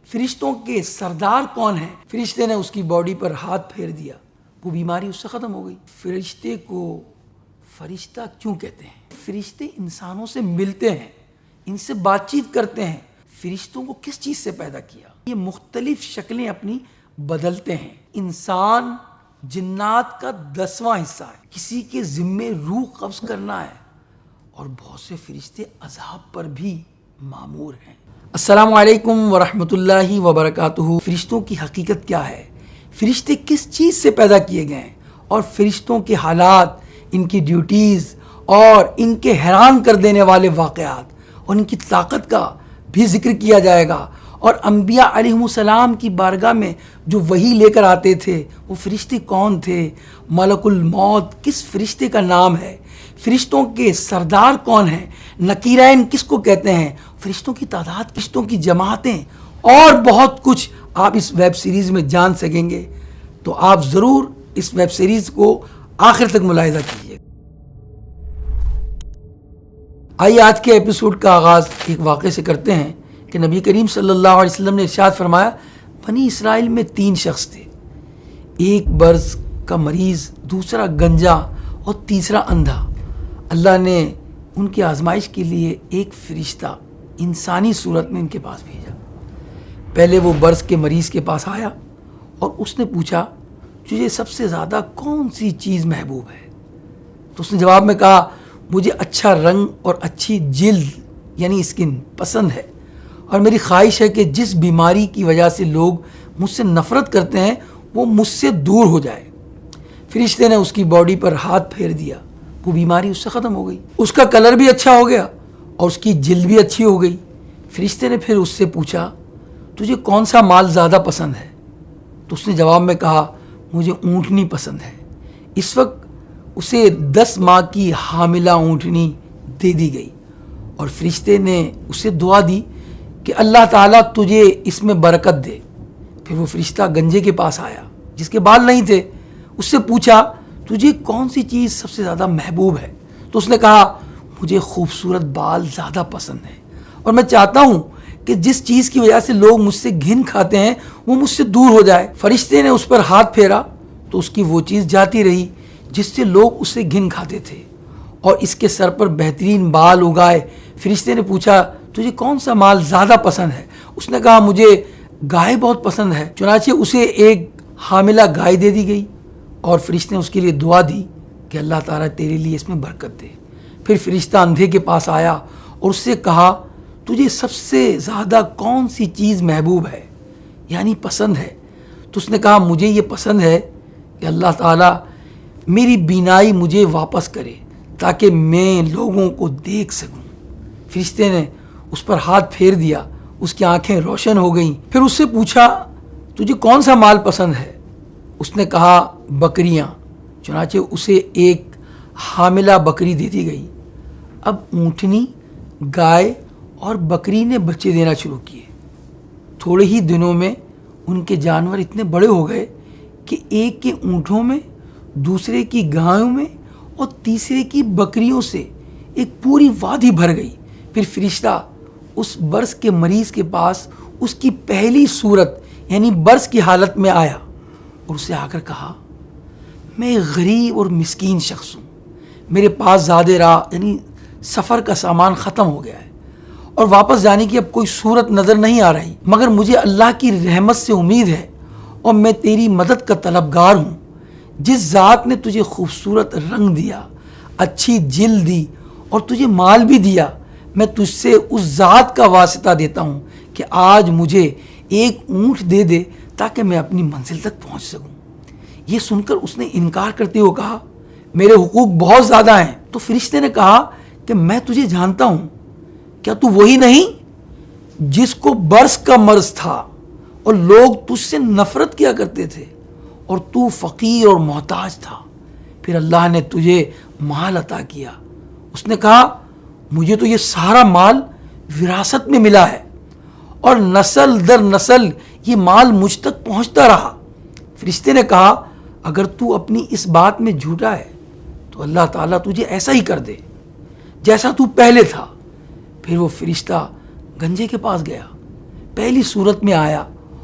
فرشتوں کے سردار کون ہیں؟ فرشتے نے اس کی باڈی پر ہاتھ پھیر دیا، وہ بیماری اس سے ختم ہو گئی۔ فرشتے کو فرشتہ کیوں کہتے ہیں؟ فرشتے انسانوں سے ملتے ہیں، ان سے بات چیت کرتے ہیں۔ فرشتوں کو کس چیز سے پیدا کیا؟ یہ مختلف شکلیں اپنی بدلتے ہیں۔ انسان جنات کا 10واں حصہ ہے، کسی کے ذمے روح قبض کرنا ہے، اور بہت سے فرشتے عذاب پر بھی مامور ہیں۔ السلام علیکم ورحمۃ اللہ وبرکاتہ۔ فرشتوں کی حقیقت کیا ہے؟ فرشتے کس چیز سے پیدا کیے گئے ہیں؟ اور فرشتوں کے حالات، ان کی ڈیوٹیز اور ان کے حیران کر دینے والے واقعات اور ان کی طاقت کا بھی ذکر کیا جائے گا۔ اور انبیاء علیہم السلام کی بارگاہ میں جو وحی لے کر آتے تھے وہ فرشتے کون تھے؟ ملک الموت کس فرشتے کا نام ہے؟ فرشتوں کے سردار کون ہیں؟ نکیرین کس کو کہتے ہیں؟ فرشتوں کی تعداد، فرشتوں کی جماعتیں اور بہت کچھ آپ اس ویب سیریز میں جان سکیں گے، تو آپ ضرور اس ویب سیریز کو آخر تک ملاحظہ کیجیے۔ آئیے آج کے ایپیسوڈ کا آغاز ایک واقعے سے کرتے ہیں کہ نبی کریم صلی اللہ علیہ وسلم نے ارشاد فرمایا، بنی اسرائیل میں 3 شخص تھے، ایک برص کا مریض، دوسرا گنجا اور تیسرا اندھا۔ اللہ نے ان کی آزمائش کے لیے ایک فرشتہ انسانی صورت میں ان کے پاس بھیجا۔ پہلے وہ برص کے مریض کے پاس آیا اور اس نے پوچھا، تجھے سب سے زیادہ کون سی چیز محبوب ہے؟ تو اس نے جواب میں کہا، مجھے اچھا رنگ اور اچھی جلد یعنی اسکن پسند ہے، اور میری خواہش ہے کہ جس بیماری کی وجہ سے لوگ مجھ سے نفرت کرتے ہیں وہ مجھ سے دور ہو جائے۔ فرشتے نے اس کی باڈی پر ہاتھ پھیر دیا، وہ بیماری اس سے ختم ہو گئی، اس کا کلر بھی اچھا ہو گیا اور اس کی جلد بھی اچھی ہو گئی۔ فرشتے نے پھر اس سے پوچھا، تجھے کون سا مال زیادہ پسند ہے؟ تو اس نے جواب میں کہا، مجھے اونٹنی پسند ہے۔ اس وقت اسے 10 ماہ کی حاملہ اونٹنی دے دی گئی، اور فرشتے نے اسے دعا دی کہ اللہ تعالیٰ تجھے اس میں برکت دے۔ پھر وہ فرشتہ گنجے کے پاس آیا جس کے بال نہیں تھے، اس سے پوچھا، تجھے کون سی چیز سب سے زیادہ محبوب ہے؟ تو اس نے کہا، مجھے خوبصورت بال زیادہ پسند ہیں، اور میں چاہتا ہوں کہ جس چیز کی وجہ سے لوگ مجھ سے گھن کھاتے ہیں وہ مجھ سے دور ہو جائے۔ فرشتے نے اس پر ہاتھ پھیرا تو اس کی وہ چیز جاتی رہی جس سے لوگ اسے گھن کھاتے تھے، اور اس کے سر پر بہترین بال اگائے۔ فرشتے نے پوچھا، تجھے کون سا مال زیادہ پسند ہے؟ اس نے کہا، مجھے گائے بہت پسند ہے۔ چنانچہ اسے ایک حاملہ گائے دے دی گئی، اور فرشتے نے اس کے لیے دعا دی کہ اللہ تعالیٰ تیرے لیے اس میں برکت دے۔ پھر فرشتہ اندھے کے پاس آیا اور اس سے کہا، تجھے سب سے زیادہ کون سی چیز محبوب ہے یعنی پسند ہے؟ تو اس نے کہا، مجھے یہ پسند ہے کہ اللہ تعالیٰ میری بینائی مجھے واپس کرے تاکہ میں لوگوں کو دیکھ سکوں۔ فرشتے نے اس پر ہاتھ پھیر دیا، اس کی آنکھیں روشن ہو گئیں۔ پھر اس سے پوچھا، تجھے کون سا مال پسند ہے؟ اس نے کہا، بکریاں۔ چنانچہ اسے ایک حاملہ بکری دے دی گئی۔ اب اونٹنی، گائے اور بکری نے بچے دینا شروع کیے۔ تھوڑے ہی دنوں میں ان کے جانور اتنے بڑے ہو گئے کہ ایک کے اونٹوں میں، دوسرے کی گایوں میں اور تیسرے کی بکریوں سے ایک پوری وادی بھر گئی۔ پھر فرشتہ اس برص کے مریض کے پاس اس کی پہلی صورت یعنی برص کی حالت میں آیا اور اسے آ کر کہا، میں ایک غریب اور مسکین شخص ہوں، میرے پاس زیادہ راہ یعنی سفر کا سامان ختم ہو گیا ہے، اور واپس جانے کی اب کوئی صورت نظر نہیں آ رہی، مگر مجھے اللہ کی رحمت سے امید ہے، اور میں تیری مدد کا طلبگار ہوں۔ جس ذات نے تجھے خوبصورت رنگ دیا، اچھی جلد دی اور تجھے مال بھی دیا، میں تجھ سے اس ذات کا واسطہ دیتا ہوں کہ آج مجھے ایک اونٹ دے دے تاکہ میں اپنی منزل تک پہنچ سکوں۔ یہ سن کر اس نے انکار کرتے ہوئے کہا، میرے حقوق بہت زیادہ ہیں۔ تو فرشتے نے کہا کہ میں تجھے جانتا ہوں، کیا تو وہی نہیں جس کو برص کا مرض تھا اور لوگ تجھ سے نفرت کیا کرتے تھے، اور تو فقیر اور محتاج تھا، پھر اللہ نے تجھے مال عطا کیا؟ اس نے کہا، مجھے تو یہ سارا مال وراثت میں ملا ہے، اور نسل در نسل یہ مال مجھ تک پہنچتا رہا۔ فرشتے نے کہا، اگر تو اپنی اس بات میں جھوٹا ہے تو اللہ تعالیٰ تجھے ایسا ہی کر دے جیسا تو پہلے تھا۔ پھر وہ فرشتہ گنجے کے پاس گیا، پہلی صورت میں آیا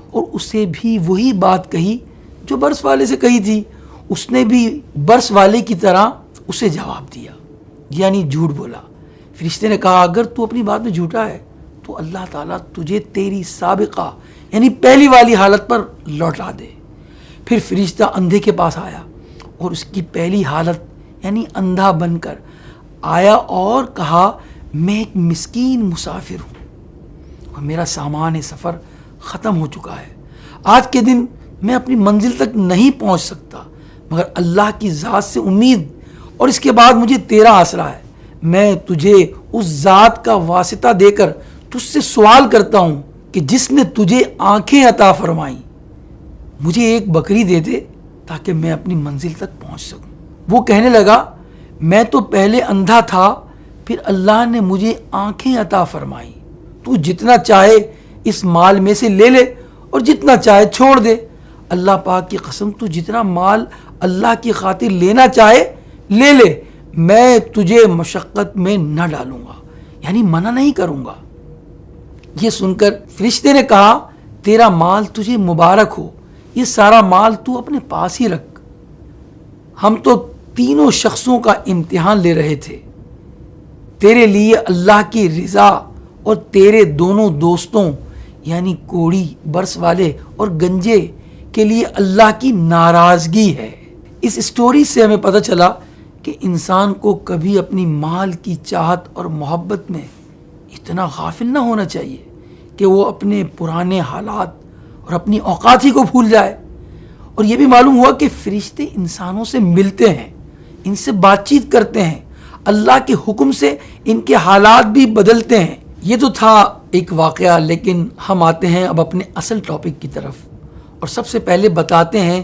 اور اسے بھی وہی بات کہی جو برس والے سے کہی تھی. اس نے بھی برس والے کی طرح اسے جواب دیا، یعنی جھوٹ بولا. فرشتے نے کہا اگر تو اپنی بات میں جھوٹا ہے تو اللہ تعالیٰ تجھے تیری سابقہ یعنی پہلی والی حالت پر لوٹا دے. پھر فرشتہ اندھے کے پاس آیا اور اس کی پہلی حالت یعنی اندھا بن کر آیا اور کہا میں ایک مسکین مسافر ہوں اور میرا سامان سفر ختم ہو چکا ہے. آج کے دن میں اپنی منزل تک نہیں پہنچ سکتا مگر اللہ کی ذات سے امید اور اس کے بعد مجھے تیرا آسرا ہے. میں تجھے اس ذات کا واسطہ دے کر تجھ سے سوال کرتا ہوں کہ جس نے تجھے آنکھیں عطا فرمائیں مجھے ایک بکری دے دے تاکہ میں اپنی منزل تک پہنچ سکوں. وہ کہنے لگا میں تو پہلے اندھا تھا پھر اللہ نے مجھے آنکھیں عطا فرمائیں. تو جتنا چاہے اس مال میں سے لے لے اور جتنا چاہے چھوڑ دے. اللہ پاک کی قسم تو جتنا مال اللہ کی خاطر لینا چاہے لے لے، میں تجھے مشقت میں نہ ڈالوں گا یعنی منع نہیں کروں گا. یہ سن کر فرشتے نے کہا تیرا مال تجھے مبارک ہو، یہ سارا مال تو اپنے پاس ہی رکھ. ہم تو تینوں شخصوں کا امتحان لے رہے تھے، تیرے لیے اللہ کی رضا اور تیرے دونوں دوستوں یعنی کوڑی برس والے اور گنجے کے لیے اللہ کی ناراضگی ہے. اس اسٹوری سے ہمیں پتہ چلا کہ انسان کو کبھی اپنی مال کی چاہت اور محبت میں اتنا غافل نہ ہونا چاہیے کہ وہ اپنے پرانے حالات اور اپنی اوقات ہی کو بھول جائے. اور یہ بھی معلوم ہوا کہ فرشتے انسانوں سے ملتے ہیں، ان سے بات چیت کرتے ہیں، اللہ کے حکم سے ان کے حالات بھی بدلتے ہیں. یہ تو تھا ایک واقعہ، لیکن ہم آتے ہیں اب اپنے اصل ٹاپک کی طرف اور سب سے پہلے بتاتے ہیں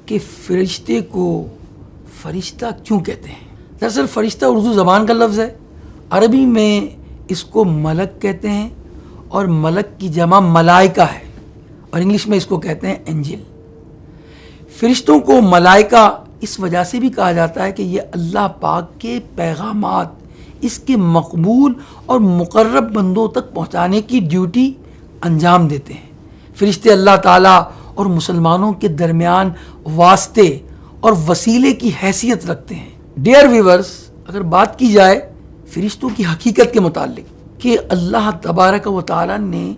کہ فرشتے کو فرشتہ کیوں کہتے ہیں. دراصل فرشتہ اردو زبان کا لفظ ہے، عربی میں اس کو ملک کہتے ہیں اور ملک کی جمع ملائکہ ہے اور انگلش میں اس کو کہتے ہیں اینجل. فرشتوں کو ملائکہ اس وجہ سے بھی کہا جاتا ہے کہ یہ اللہ پاک کے پیغامات اس کے مقبول اور مقرب بندوں تک پہنچانے کی ڈیوٹی انجام دیتے ہیں. فرشتے اللہ تعالیٰ اور مسلمانوں کے درمیان واسطے اور وسیلے کی حیثیت رکھتے ہیں. ڈیئر ویورز، اگر بات کی جائے فرشتوں کی حقیقت کے متعلق کہ اللہ تبارک و تعالیٰ نے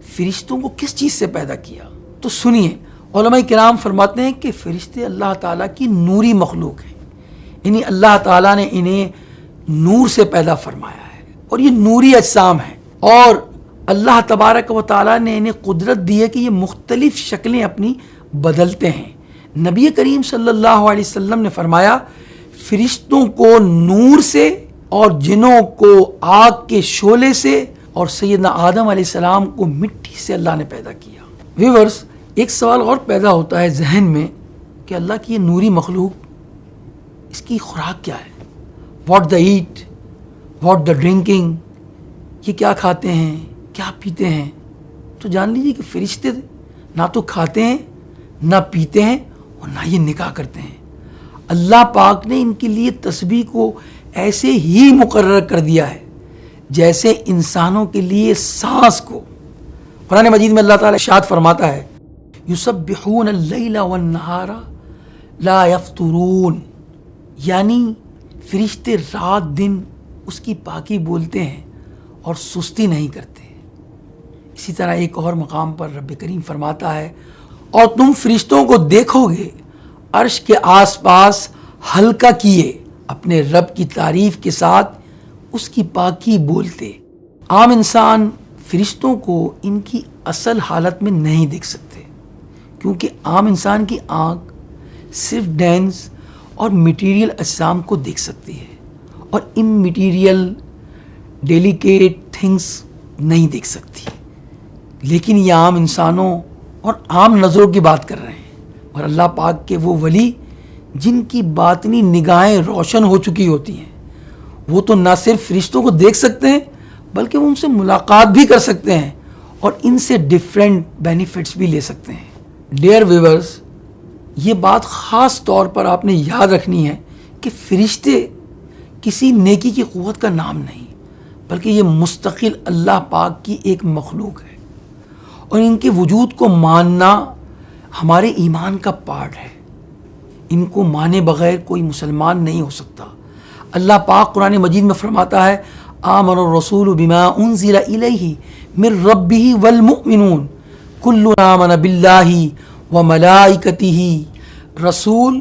فرشتوں کو کس چیز سے پیدا کیا تو سنیے. علماء کرام فرماتے ہیں کہ فرشتے اللہ تعالیٰ کی نوری مخلوق ہیں، یعنی اللہ تعالیٰ نے انہیں نور سے پیدا فرمایا ہے اور یہ نوری اجسام ہیں اور اللہ تبارک و تعالیٰ نے انہیں قدرت دی ہے کہ یہ مختلف شکلیں اپنی بدلتے ہیں. نبی کریم صلی اللہ علیہ وسلم نے فرمایا فرشتوں کو نور سے اور جنوں کو آگ کے شعلے سے اور سیدنا آدم علیہ السلام کو مٹی سے اللہ نے پیدا کیا. ویورز، ایک سوال اور پیدا ہوتا ہے ذہن میں کہ اللہ کی یہ نوری مخلوق اس کی خوراک کیا ہے؟ What they eat, what they drinking, یہ کیا کھاتے ہیں، کیا پیتے ہیں؟ تو جان لیجیے کہ فرشتے نہ تو کھاتے ہیں، نہ پیتے ہیں اور نہ یہ نکاح کرتے ہیں. اللہ پاک نے ان کے لیے تسبیح کو ایسے ہی مقرر کر دیا ہے جیسے انسانوں کے لیے سانس کو. قرآن مجید میں اللہ تعالیٰ ارشاد فرماتا ہے یسبحون اللیل والنہار لا یفترون، یعنی فرشتے رات دن اس کی پاکی بولتے ہیں اور سستی نہیں کرتے. اسی طرح ایک اور مقام پر رب کریم فرماتا ہے اور تم فرشتوں کو دیکھو گے عرش کے آس پاس ہلکا کیے اپنے رب کی تعریف کے ساتھ اس کی پاکی بولتے. عام انسان فرشتوں کو ان کی اصل حالت میں نہیں دیکھ سکتے کیونکہ عام انسان کی آنکھ صرف ڈینس اور مٹیریل اجسام کو دیکھ سکتی ہے اور ان مٹیریل ڈیلیکیٹ تھنگس نہیں دیکھ سکتی. لیکن یہ عام انسانوں اور عام نظروں کی بات کر رہے ہیں اور اللہ پاک کے وہ ولی جن کی باطنی نگاہیں روشن ہو چکی ہوتی ہیں وہ تو نہ صرف فرشتوں کو دیکھ سکتے ہیں بلکہ وہ ان سے ملاقات بھی کر سکتے ہیں اور ان سے ڈیفرنٹ بینیفٹس بھی لے سکتے ہیں. ڈیئر ویورز، یہ بات خاص طور پر آپ نے یاد رکھنی ہے کہ فرشتے کسی نیکی کی قوت کا نام نہیں بلکہ یہ مستقل اللہ پاک کی ایک مخلوق ہے اور ان کے وجود کو ماننا ہمارے ایمان کا پارٹ ہے. ان کو مانے بغیر کوئی مسلمان نہیں ہو سکتا. اللہ پاک قرآن مجید میں فرماتا ہے آمن الرسول بما انزل الیہ من ربہ والمؤمنون کل آمن باللہ وملائکتہ. رسول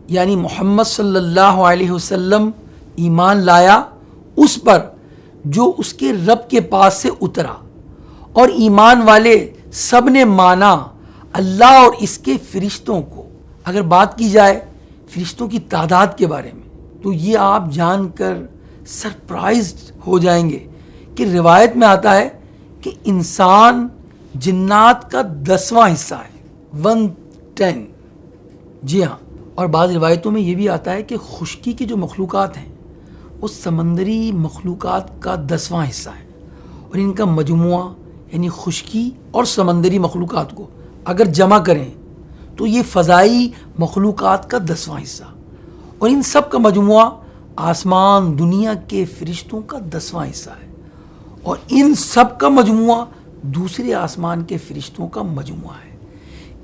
یعنی محمد صلی اللہ علیہ وسلم ایمان لایا اس پر جو اس کے رب کے پاس سے اترا، اور ایمان والے سب نے مانا اللہ اور اس کے فرشتوں کو. اگر بات کی جائے فرشتوں کی تعداد کے بارے میں تو یہ آپ جان کر سرپرائزڈ ہو جائیں گے کہ روایت میں آتا ہے کہ انسان جنات کا 10واں حصہ ہے، 1/10. جی ہاں، اور بعض روایتوں میں یہ بھی آتا ہے کہ خشکی کی جو مخلوقات ہیں وہ سمندری مخلوقات کا 10واں حصہ ہے، اور ان کا مجموعہ یعنی خشکی اور سمندری مخلوقات کو اگر جمع کریں تو یہ فضائی مخلوقات کا 10واں حصہ، اور ان سب کا مجموعہ آسمان دنیا کے فرشتوں کا 10واں حصہ ہے، اور ان سب کا مجموعہ دوسرے آسمان کے فرشتوں کا مجموعہ ہے.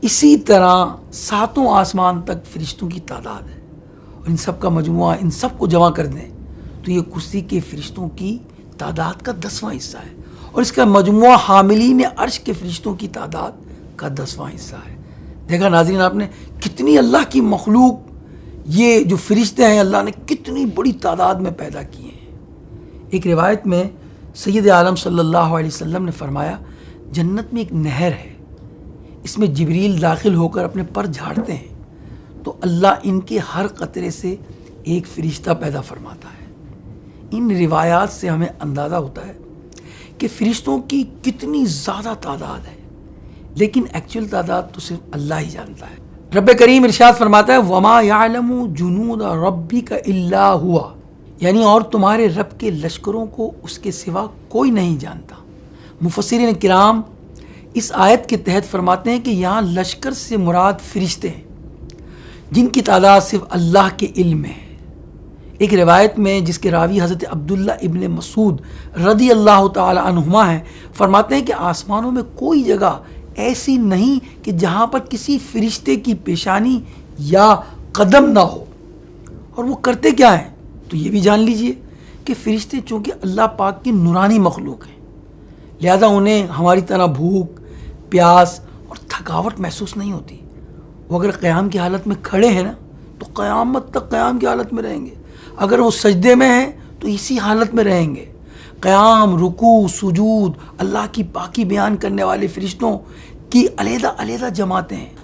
اسی طرح 7 آسمان تک فرشتوں کی تعداد ہے، اور ان سب کا مجموعہ ان سب کو جمع کر دیں تو یہ کرسی کے فرشتوں کی تعداد کا 10واں حصہ ہے، اور اس کا مجموعہ حاملین عرش کے فرشتوں کی تعداد کا 10واں حصہ ہے. دیکھا ناظرین آپ نے کتنی اللہ کی مخلوق، یہ جو فرشتے ہیں اللہ نے کتنی بڑی تعداد میں پیدا کیے ہیں. ایک روایت میں سید عالم صلی اللہ علیہ وسلم نے فرمایا جنت میں ایک نہر ہے، اس میں جبریل داخل ہو کر اپنے پر جھاڑتے ہیں تو اللہ ان کے ہر قطرے سے ایک فرشتہ پیدا فرماتا ہے. ان روایات سے ہمیں اندازہ ہوتا ہے کہ فرشتوں کی کتنی زیادہ تعداد ہے، لیکن ایکچوئل تعداد تو صرف اللہ ہی جانتا ہے. رب کریم ارشاد فرماتا ہے وَمَا يَعْلَمُ جُنُودَ رَبِّكَ إِلَّا هُوَ، یعنی اور تمہارے رب کے لشکروں کو اس کے سوا کوئی نہیں جانتا. مفسرین کرام اس آیت کے تحت فرماتے ہیں کہ یہاں لشکر سے مراد فرشتے ہیں جن کی تعداد صرف اللہ کے علم میں ہے. ایک روایت میں جس کے راوی حضرت عبداللہ ابن مسعود رضی اللہ تعالی عنہما ہیں، فرماتے ہیں کہ آسمانوں میں کوئی جگہ ایسی نہیں کہ جہاں پر کسی فرشتے کی پیشانی یا قدم نہ ہو. اور وہ کرتے کیا ہیں تو یہ بھی جان لیجئے کہ فرشتے چونکہ اللہ پاک کی نورانی مخلوق ہیں، لہذا انہیں ہماری طرح بھوک، پیاس اور تھکاوٹ محسوس نہیں ہوتی. وہ اگر قیام کی حالت میں کھڑے ہیں نا تو قیامت تک قیام کی حالت میں رہیں گے، اگر وہ سجدے میں ہیں تو اسی حالت میں رہیں گے. قیام، رکوع، سجود، اللہ کی پاکی بیان کرنے والے فرشتوں کی علیحدہ علیحدہ جماعتیں ہیں،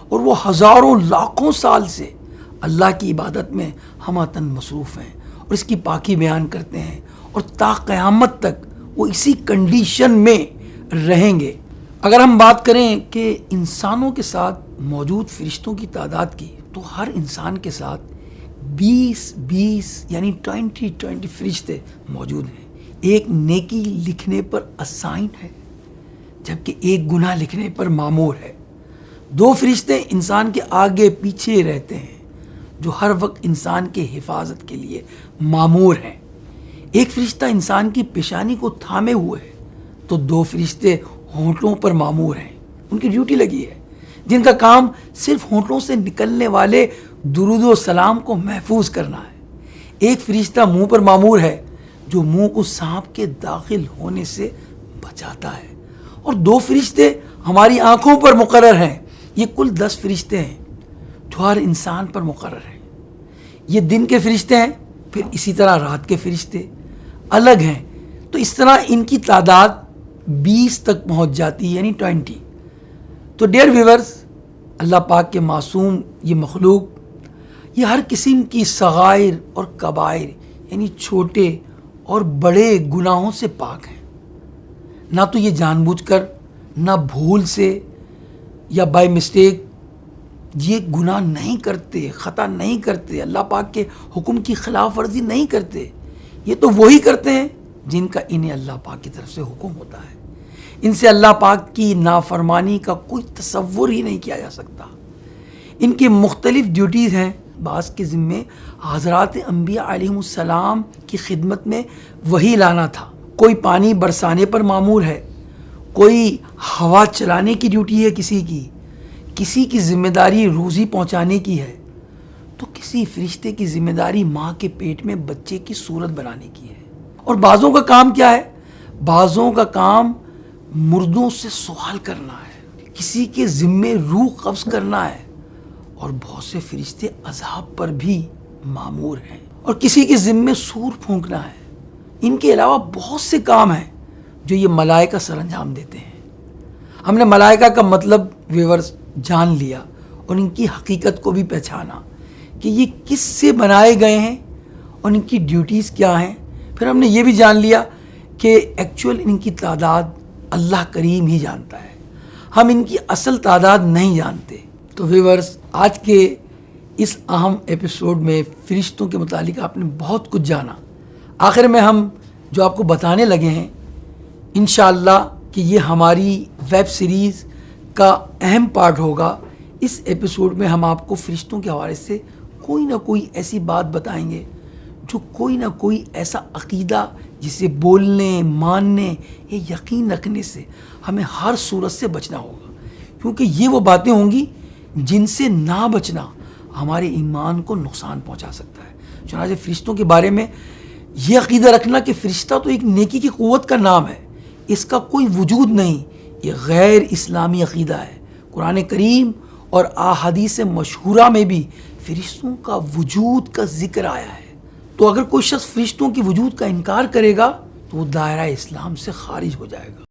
اور وہ ہزاروں لاکھوں سال سے اللہ کی عبادت میں ہمہ مصروف ہیں اور اس کی پاکی بیان کرتے ہیں، اور تا قیامت تک وہ اسی کنڈیشن میں رہیں گے. اگر ہم بات کریں کہ انسانوں کے ساتھ موجود فرشتوں کی تعداد کی تو ہر انسان کے ساتھ 20 یعنی 20 فرشتے موجود ہیں. ایک نیکی لکھنے پر اسائنڈ ہے جبکہ ایک گناہ لکھنے پر مامور ہے. 2 فرشتے انسان کے آگے پیچھے رہتے ہیں جو ہر وقت انسان کے حفاظت کے لیے مامور ہیں. ایک فرشتہ انسان کی پیشانی کو تھامے ہوئے ہے تو 2 فرشتے ہونٹوں پر مامور ہیں، ان کی ڈیوٹی لگی ہے، جن کا کام صرف ہونٹوں سے نکلنے والے درود و سلام کو محفوظ کرنا ہے. ایک فرشتہ منہ پر مامور ہے جو منہ کو سانپ کے داخل ہونے سے بچاتا ہے، اور 2 فرشتے ہماری آنکھوں پر مقرر ہیں. یہ کل 10 فرشتے ہیں جو ہر انسان پر مقرر ہیں. یہ دن کے فرشتے ہیں، پھر اسی طرح رات کے فرشتے الگ ہیں. تو اس طرح ان کی تعداد 20 تک پہنچ جاتی ہے، یعنی 20. تو ڈیئر ویورز، اللہ پاک کے معصوم یہ مخلوق یہ ہر قسم کی صغائر اور کبائر یعنی چھوٹے اور بڑے گناہوں سے پاک ہیں. نہ تو یہ جان بوجھ کر، نہ بھول سے یا بائی مسٹیک یہ گناہ نہیں کرتے، خطا نہیں کرتے، اللہ پاک کے حکم کی خلاف ورزی نہیں کرتے. یہ تو وہی کرتے ہیں جن کا انہیں اللہ پاک کی طرف سے حکم ہوتا ہے. ان سے اللہ پاک کی نافرمانی کا کوئی تصور ہی نہیں کیا جا سکتا. ان کی مختلف ڈیوٹیز ہیں. بعض کے ذمے حضرات انبیاء علیہم السلام کی خدمت میں وحی لانا تھا، کوئی پانی برسانے پر مامور ہے، کوئی ہوا چلانے کی ڈیوٹی ہے کسی کی ذمہ داری روزی پہنچانے کی ہے، تو کسی فرشتے کی ذمہ داری ماں کے پیٹ میں بچے کی صورت بنانے کی ہے۔ اور بعضوں کا کام کیا ہے؟ بعضوں کا کام مردوں سے سوال کرنا ہے، کسی کے ذمے روح قبض کرنا ہے، اور بہت سے فرشتے عذاب پر بھی مامور ہیں، اور کسی کے ذمے سور پھونکنا ہے۔ ان کے علاوہ بہت سے کام ہیں جو یہ ملائکہ سر انجام دیتے ہیں۔ ہم نے ملائکہ کا مطلب ویورز جان لیا اور ان کی حقیقت کو بھی پہچانا کہ یہ کس سے بنائے گئے ہیں اور ان کی ڈیوٹیز کیا ہیں۔ پھر ہم نے یہ بھی جان لیا کہ ایکچول ان کی تعداد اللہ کریم ہی جانتا ہے، ہم ان کی اصل تعداد نہیں جانتے۔ تو ویورز، آج کے اس اہم ایپیسوڈ میں فرشتوں کے متعلق آپ نے بہت کچھ جانا۔ آخر میں ہم جو آپ کو بتانے لگے ہیں انشاءاللہ کہ یہ ہماری ویب سیریز کا اہم پارٹ ہوگا۔ اس ایپیسوڈ میں ہم آپ کو فرشتوں کے حوالے سے کوئی نہ کوئی ایسی بات بتائیں گے جو کوئی نہ کوئی ایسا عقیدہ جسے بولنے، ماننے یا یقین رکھنے سے ہمیں ہر صورت سے بچنا ہوگا، کیونکہ یہ وہ باتیں ہوں گی جن سے نہ بچنا ہمارے ایمان کو نقصان پہنچا سکتا ہے۔ چنانچہ فرشتوں کے بارے میں یہ عقیدہ رکھنا کہ فرشتہ تو ایک نیکی کی قوت کا نام ہے، اس کا کوئی وجود نہیں، یہ غیر اسلامی عقیدہ ہے۔ قرآن کریم اور احادیث مشہورہ میں بھی فرشتوں کا وجود کا ذکر آیا ہے۔ تو اگر کوئی شخص فرشتوں کے وجود کا انکار کرے گا تو وہ دائرہ اسلام سے خارج ہو جائے گا۔